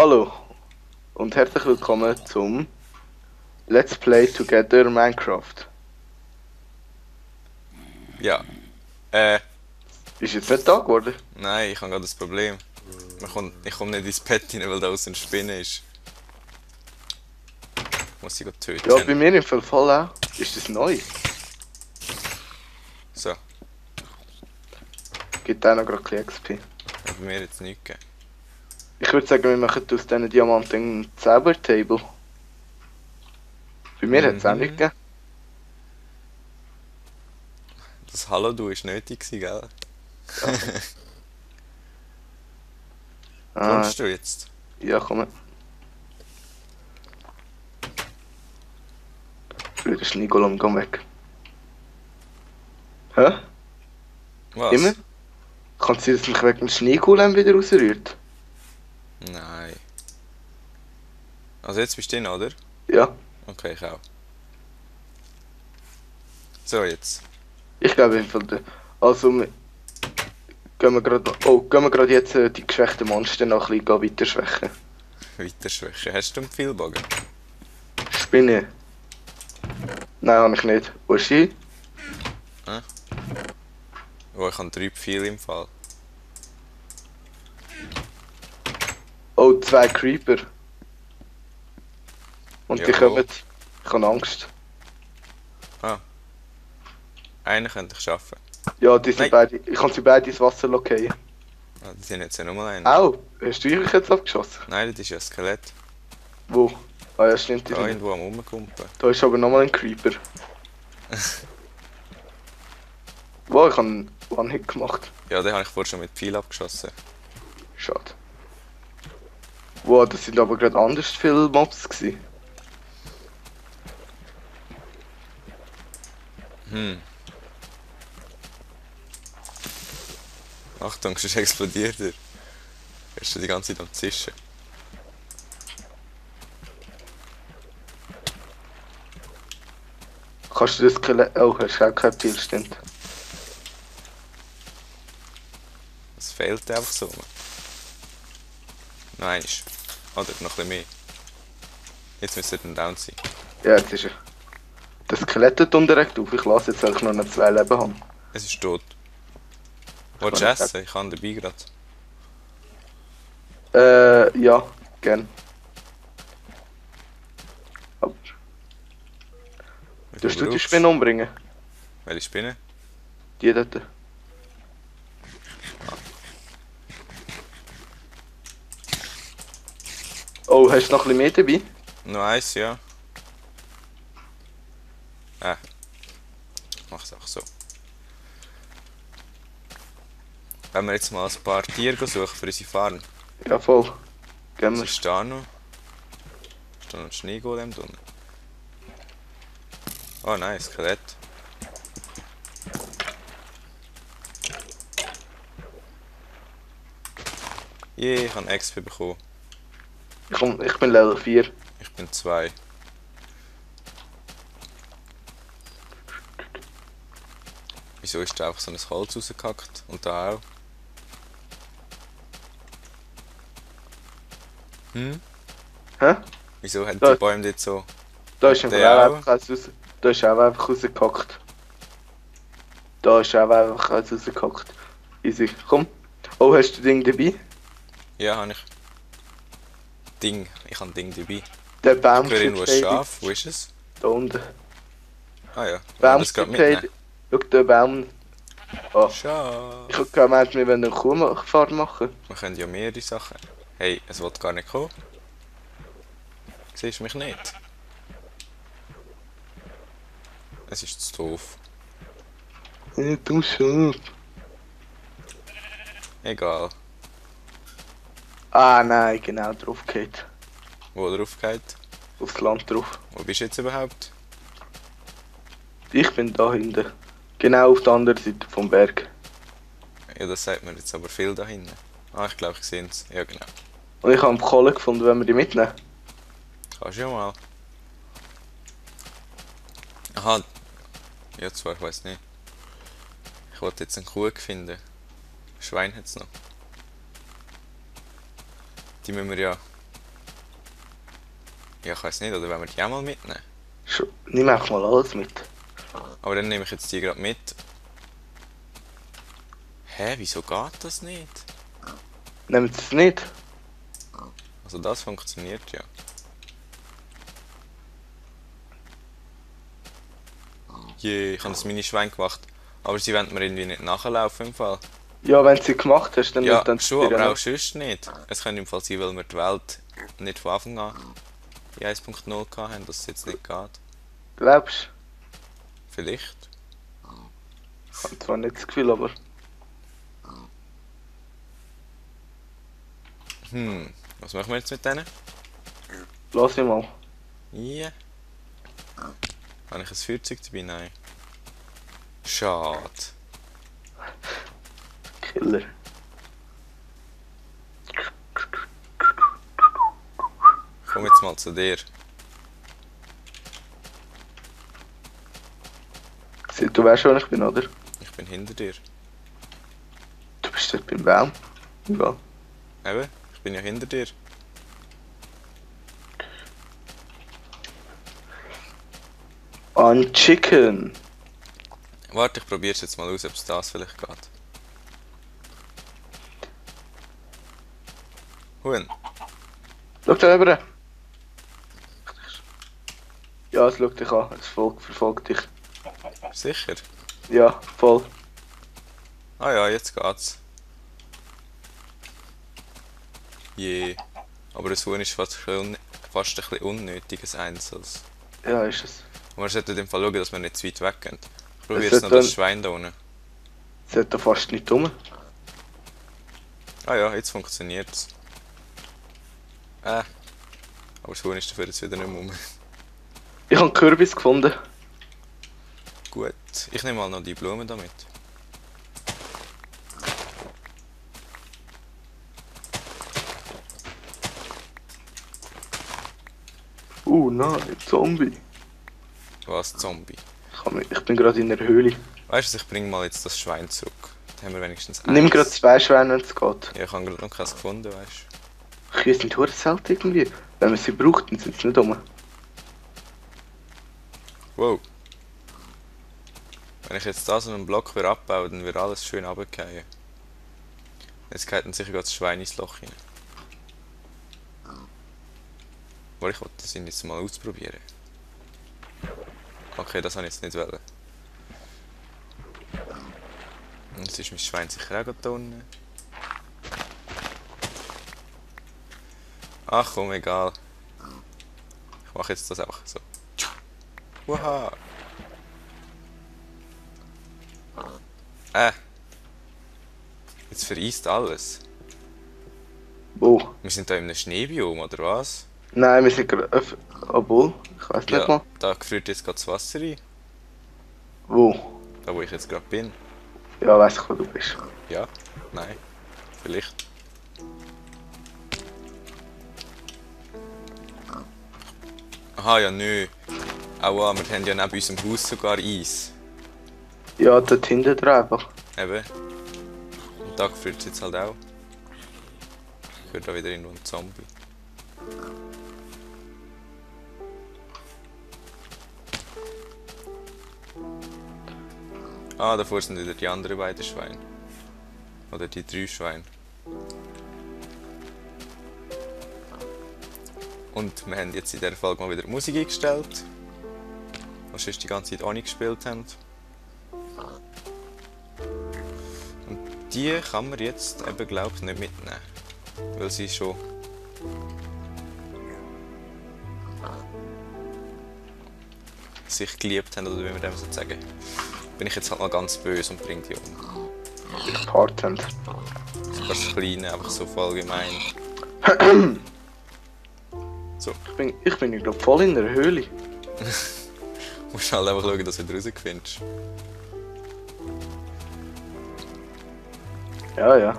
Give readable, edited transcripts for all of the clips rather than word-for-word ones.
Hallo und herzlich willkommen zum Let's Play Together Minecraft. Ja, Ist jetzt nicht da geworden? nein, ich habe gerade das Problem. Ich komme nicht ins Bett rein, weil da außen eine Spinne ist. Muss ich gerade Ja, bei töten. mir im Fall auch. Ist das neu? So, Gibt auch noch gerade ein bisschen XP. hat bei mir jetzt nichts gegeben. Ich würde sagen, wir machen aus diesen Diamanten ein Zaubertable. Bei mir hat es auch nicht Mhm. gegeben. Das Hallo du ist nötig gewesen, gell? Ja. Ah, Kommst du jetzt? ja, komm. Blöder Schneegolem, komm weg. Hä? Immer? Was? Kann es sein, dass mich wegen dem Schneegolem wieder rausrührt? Nein. Also jetzt bist du drin, oder? Ja. Okay, ich auch. So, jetzt. Ich glaube im Fall. Also, gehen wir gerade. Oh, gehen wir gerade jetzt die geschwächten Monster noch ein bisschen weiter schwächen. Weiter schwächen. Hast du einen Pfeilbogen? Spinne. Nein, habe ich nicht. Wo ist sie? Hä? Oh, ich habe 3 Pfeile im Fall. Oh, 2 Creeper. Und die Jawohl. kommen. Ich habe Angst. Einen könnte ich schaffen. Ja, die sind Nein! beide. Ich kann sie beide ins Wasser lockieren. Ah, die sind jetzt ja nochmal einer. Au! Hast du dich jetzt abgeschossen? Nein, das ist ja ein Skelett. Wo? Ah ja, stimmt, die Da sind. irgendwo am Rumkumpen. Da ist aber nochmal ein Creeper. Wow, ich habe einen One-Hit gemacht. Ja, den habe ich vorher schon mit Pfeil abgeschossen. Schade. Wow, das sind aber gerade anders viele Mobs gewesen. Achtung, sonst explodiert er. Er ist schon die ganze Zeit am Zischen. Kannst du das Skelett. Oh, hast du auch kein Pfeil, stimmt. Es fehlt einfach so. Nein, oder noch ein bisschen mehr. Jetzt müsste er dann down sein. Ja, jetzt ist er. Das Skelett tut direkt auf. Ich lasse jetzt, weil ich noch 2 Leben haben. Es ist tot. Ich Willst kann du nicht essen? Ich habe dabei gerade. Ja, gern. Aber. Wie viel Tust du die brauchst Spinne umbringen? Welche Spinne? Die dort. Oh, hast du noch ein bisschen mehr dabei? Noch eins, ja. Ich mache es auch so. Wenn wir jetzt mal ein paar Tiere suchen für unsere Farm. Ja, voll. Gehen Was wir. ist da noch? Ist da noch ein Schneegolem drin? Oh nein, Skelett. Je, ich habe XP bekommen. Ich bin Level 4. Ich bin 2. Wieso ist da einfach so ein Holz rausgehackt? Und da auch? Hä? Wieso haben Da, die Bäume dort so? da ist Und einfach der auch auch? einfach eins raus. Da ist auch einfach rausgehackt. Da ist auch einfach eins rausgehackt. Easy. Komm. Oh, hast du Ding dabei? Ja, habe ich. Ding. Ich habe Ding dabei. Der Ich höre irgendwo ein Baumschnitt. Schaf. Wo ist es? Da unten. Ah ja. Wollen wir das gerade mitnehmen? Schau, der Baum. Oh. Schaf. Ich hab gemeint, wir wollen eine Kuhfahrt machen. Wir können ja mehrere Sachen. Hey, es will gar nicht kommen. Siehst du mich nicht? Es ist zu doof. Ja, du Schaf. Egal. Ah nein, genau, drauf geht. Wo drauf geht? Aufs Land drauf. Wo bist du jetzt überhaupt? Ich bin da hinten. Genau auf der anderen Seite vom Berg. Ja, das sagt mir jetzt aber viel da hinten. Ah, ich glaube, ich sehe es. Ja, genau. Und ich habe Kohle gefunden, wenn wir die mitnehmen. Kannst du ja mal. Aha. Ja, zwar, ich weiß nicht. Ich wollte jetzt einen Kuh finden. Schwein hat es noch. Die müssen wir ja Ja, ich weiß nicht, oder wenn wir die auch mal mitnehmen? Nimm einfach mal alles mit. Aber dann nehme ich jetzt die gerade mit. Hä, wieso geht das nicht? Nehmt es nicht. Also das funktioniert ja. Je, ich habe das Mini-Schwein gemacht. Aber sie wollen mir irgendwie nicht nachlaufen im Fall. Ja, wenn du sie gemacht hast, dann Ja, dann schon, dir aber noch. auch sonst nicht. Es könnte im Fall sein, weil wir die Welt nicht von Anfang an in 1.0 haben, dass es jetzt nicht geht. Glaubst Vielleicht. du? Ich habe zwar nicht das Gefühl, aber. Was machen wir jetzt mit denen? Lass mich mal. Ja. Habe ich ein Feuerzeug dabei? Nein. Schade. Killer. Ich komme jetzt mal zu dir. Du weißt schon, wo ich bin, oder? Ich bin hinter dir. Du bist dort beim Baum. Ja. Eben, ich bin ja hinter dir. An Chicken. Warte, ich probiere es jetzt mal aus, ob es das vielleicht geht. Huhn. Schau da rüber. Ja, es schaut dich an. Es verfolgt dich. Sicher? Ja, voll. Ah ja, jetzt geht's. Je. Aber das Huhn ist fast ein bisschen unnötiges Einzelnes. Ja, ist es. Und wir sollten in dem Fall schauen, dass wir nicht zu weit weggehen. Ich probiere Es jetzt noch hat das Schwein da unten. Es hat da fast nicht rum. Ah ja, jetzt funktioniert's. Aber das Huhn ist dafür jetzt wieder nicht mehr rum. Ich habe Kürbis gefunden. Gut, ich nehme mal noch die Blumen damit. Nein, Zombie. Was, Zombie? Ich bin gerade in der Höhle. Weißt du, ich bringe mal jetzt das Schwein zurück. Dann haben wir wenigstens Nimm eins. gerade 2 Schweine, wenn es geht. Ja, ich habe gerade noch keins gefunden, weißt du. Kühe sind hure selten irgendwie. Wenn man sie braucht, dann sind sie nicht rum. Wow. Wenn ich jetzt da so einen Block wieder abbaue, dann wird alles schön runterfallen. Jetzt geht dann sicher das Schwein ins Loch rein. Aber ich wollte das jetzt mal ausprobieren. Okay, das habe ich jetzt nicht wollen. Und jetzt ist mein Schwein sicher auch gerade da unten. Ach komm, egal. Ich mache jetzt das einfach so. Waha! Jetzt vereist alles. Wo? Wir sind da in einem Schneebiom, oder was? Nein, wir sind gerade. Obwohl, ich weiß nicht mal. Ja, da gefriert jetzt gerade das Wasser rein. Wo? Da wo ich jetzt gerade bin. Ja, weiss ich, wo du bist. Ja? Nein? Vielleicht? Aha, ja, nö. Aua, wir haben ja neben unserem Haus sogar Eis. Ja, dort hinten dran einfach. Eben. Und da gefriert es jetzt halt auch. Ich höre da wieder irgendwo einen Zombie. Ah, davor sind wieder die anderen beiden Schweine. Oder die 3 Schweine. Und wir haben jetzt in dieser Folge mal wieder Musik eingestellt. Was sonst die ganze Zeit auch nicht gespielt haben. Und die kann man jetzt eben, glaube ich, nicht mitnehmen. Weil sie schon sich geliebt haben, oder wie man dem so sagen. Bin ich jetzt halt mal ganz böse und bringe die um. Partent. So das Kleine, einfach so voll gemein. So, Ich bin glaube voll in der Höhle. musst halt einfach schauen, dass du wieder rausfindest. Ja, ja.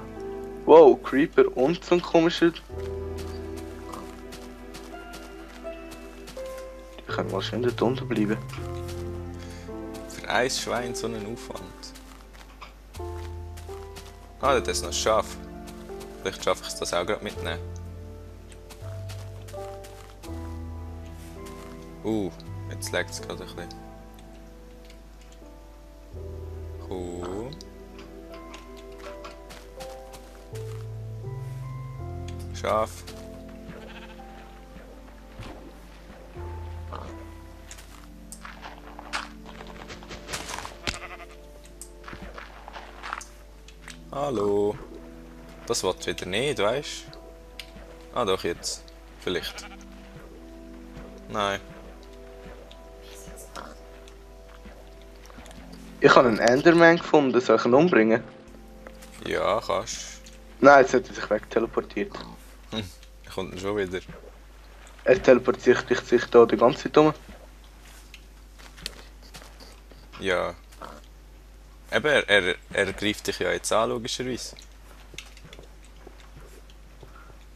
Wow, Creeper und so ein komischer. Ich kann mal schön dort unten bleiben. Für ein Schwein so einen Aufwand. Ah, das ist noch ein Schaf. Vielleicht schaffe ich es das auch gerade mitnehmen. Jetzt laggt es gerade ein bisschen. Cool. Schaf. Hallo. Das wird wieder nicht, weißt du? Ah doch, jetzt. Vielleicht. Nein. Ich habe einen Enderman gefunden, soll ich ihn umbringen? Ja, kannst. Nein, jetzt hat er sich wegteleportiert. Er kommt dann schon wieder. Er teleportiert sich da die ganze Zeit um. Ja. Eben, er greift dich ja jetzt an, logischerweise.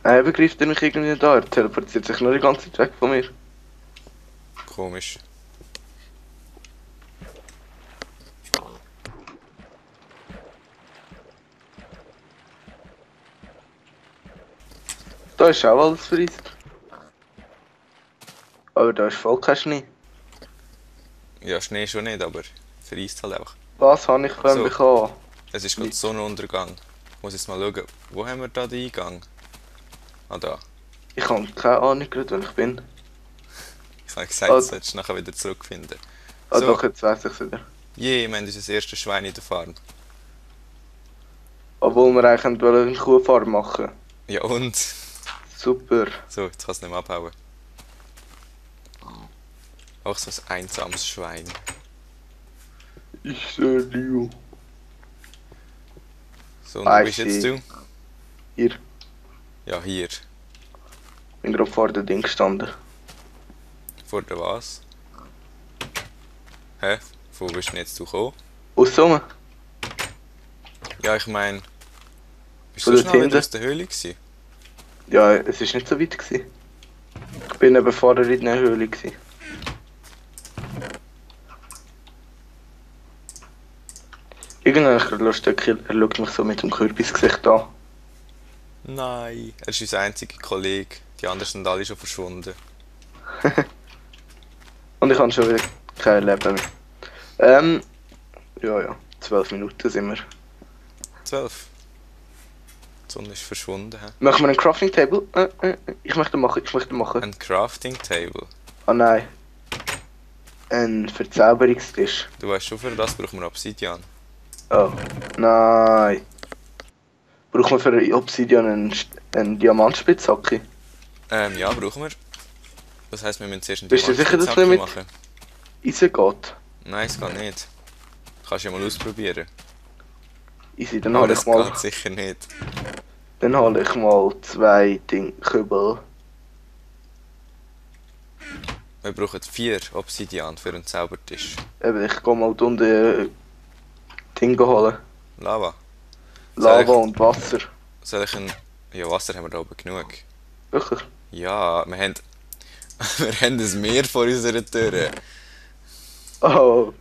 Nein, er begreift er mich irgendwie nicht da. Er teleportiert sich nur die ganze Zeit weg von mir. Komisch. Da ist auch alles vereist. Aber da ist voll kein Schnee. Ja, Schnee schon nicht, aber vereist halt einfach. Was habe ich von ihm So. bekommen? Es ist gerade Sonnenuntergang. Ich muss jetzt mal schauen, wo haben wir da den Eingang? Ah, da. Ich habe keine Ahnung, gerade, wo ich bin. Ich habe gesagt, du solltest nachher wieder zurückfinden. Ah So. doch, jetzt weiss ich es wieder. Je, wir haben unser erstes Schwein in der Farm. Obwohl wir eigentlich eine Kuhfarm machen. Ja und? Super. So, jetzt kannst du nicht mehr abhauen. Auch so ein einsames Schwein. Ich sehe Leo. So, und wo bist jetzt see. du? Hier. Ja, hier. Bin gerade vor dem Ding gestanden. Vor der was? Hä? Wo bist du denn jetzt gekommen? Aussen. Ja, ich meine... Bist Von du dort schnell wieder hinten? aus der Höhle gewesen? Ja, es ist nicht so weit gewesen. Ich bin eben vorher in der Höhle gewesen. Irgendwann habe ich gerade Lust, er schaut mich so mit dem Kürbisgesicht an. Nein. Er ist unser einziger Kollege. Die anderen sind alle schon verschwunden. Und ich habe schon wieder kein Leben mehr. Ja, 12 Minuten sind wir. 12. Die Sonne ist verschwunden. He? Machen wir einen Crafting Table? Ich möchte machen. Ein Crafting Table. Ah nein. Ein Verzauberungstisch. Du weißt schon, für das brauchen wir Obsidian. Oh, nein. Braucht man für Obsidian einen Diamantspitzhacke? Ja, brauchen wir. Das heisst, wir müssen zuerst einen Bist du sicher, dass Diamantspitzhacke nicht machen. Easy geht? Nein, es geht nicht. Kannst du ja mal ausprobieren. Easy, dann Aber hole es ich mal. geht sicher nicht. Dann hole ich mal 2 Kübel. Wir brauchen 4 Obsidian für einen Zaubertisch. Eben, ich gehe mal da unten Dinge holen. Lava. Lava und Wasser. Soll ich ein... Ja, Wasser haben wir da oben genug. Wirklich? Ja, wir haben... wir haben ein Meer vor unserer Tür. Oh,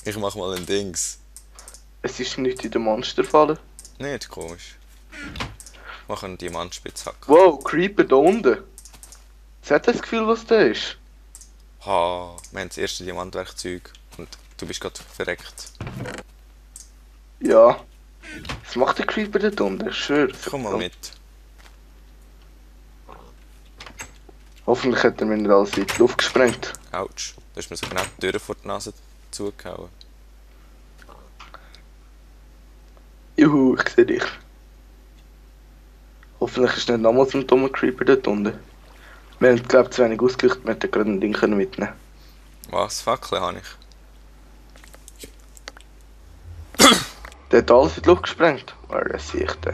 Ich mach mal ein Dings. es ist nicht in der Monsterfalle. Nicht komisch. Ich mache einen Diamantspitzhack. Wow, Creeper da unten. Jetzt hat das Gefühl, was da ist. Ha, wir haben das erste Diamantwerkzeug und du bist gerade verreckt. Ja. Was macht der Creeper da unten? Schön. Komm mal mit. Hoffentlich hat er mir nicht alles in die Luft gesprengt. Autsch. Da ist mir so genau die Tür vor die Nase zugehauen. Juhu, ich sehe dich. Hoffentlich ist nicht nochmals ein dummer Creeper dort unten. Wir haben, glaube ich, zu wenig ausgeleuchtet, wir hätten gerade ein Ding mitnehmen können. Was? Fackeln habe ich? Der hat alles in die Luft gesprengt. Das sehe ich da.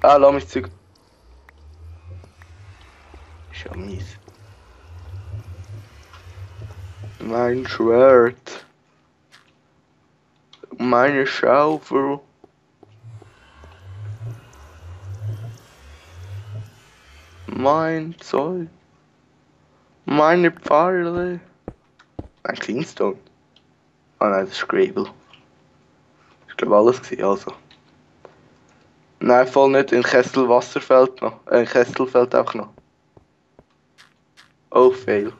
Ah, lass mich Zeug. Ist ja mies. Mein Schwert. Meine Schaufel. Mein Zeug. Meine Pfeile. Ein Cleanstone. Ah nein, das ist Gravel. Ich glaube alles gewesen, also. Nein, voll nicht. In Kessel Wasser fällt noch. In Kessel fällt auch noch. Oh, fail.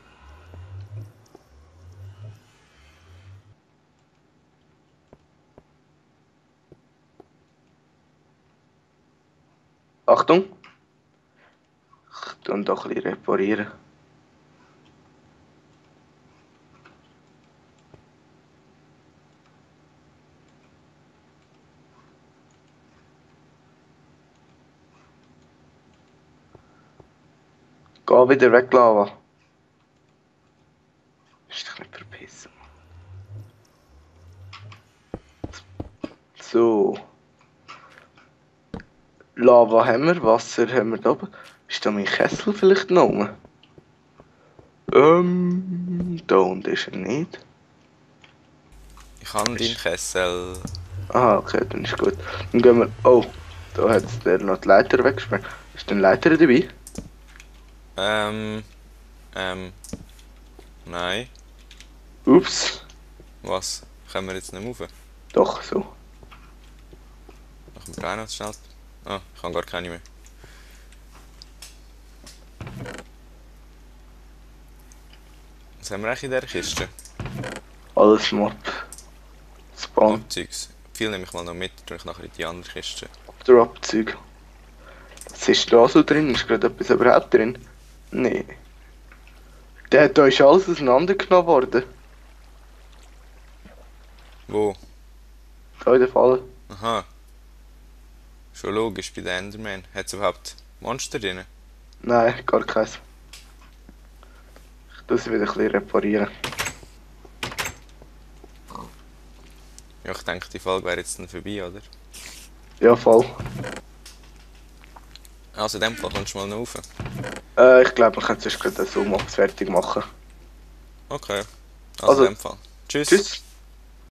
Achtung! Ich tue doch ein bisschen reparieren. Geh wieder weg, Lava. Ist dich nicht verpissen. So. Lava haben wir, Wasser haben wir da oben. Ist da mein Kessel vielleicht noch oben? Da unten ist er nicht. Ich habe deinen Kessel. Aha, okay, dann ist gut. Dann gehen wir. Oh, da hat der noch die Leiter weggesperrt. Ist denn Leiter dabei? Nein. Ups. Was? Können wir jetzt nicht rauf? Doch, so. Machen wir auch noch schnell. Ah, ich habe gar keine mehr. Was haben wir eigentlich in dieser Kiste? Alles Mob. Spawn. Abzeugs. Viel nehme ich mal noch mit, tue ich nachher in die andere Kiste. Drop-Zeug. Was ist da so drin? Ist gerade etwas überhaupt drin? Nee. Da ist alles auseinandergenommen worden. Wo? Da in der Falle. Aha. Schon logisch bei den Enderman. Hat es überhaupt Monster drin? Nein, gar keins. Ich tue sie wieder ein bisschen reparieren. Ja, ich denke, die Folge wäre jetzt dann vorbei, oder? Ja, voll. Also in dem Fall kommst du mal noch rauf. Ich glaube, wir können sonst gerade so Mobs fertig machen. Okay. Also in dem Fall. Tschüss. Tschüss.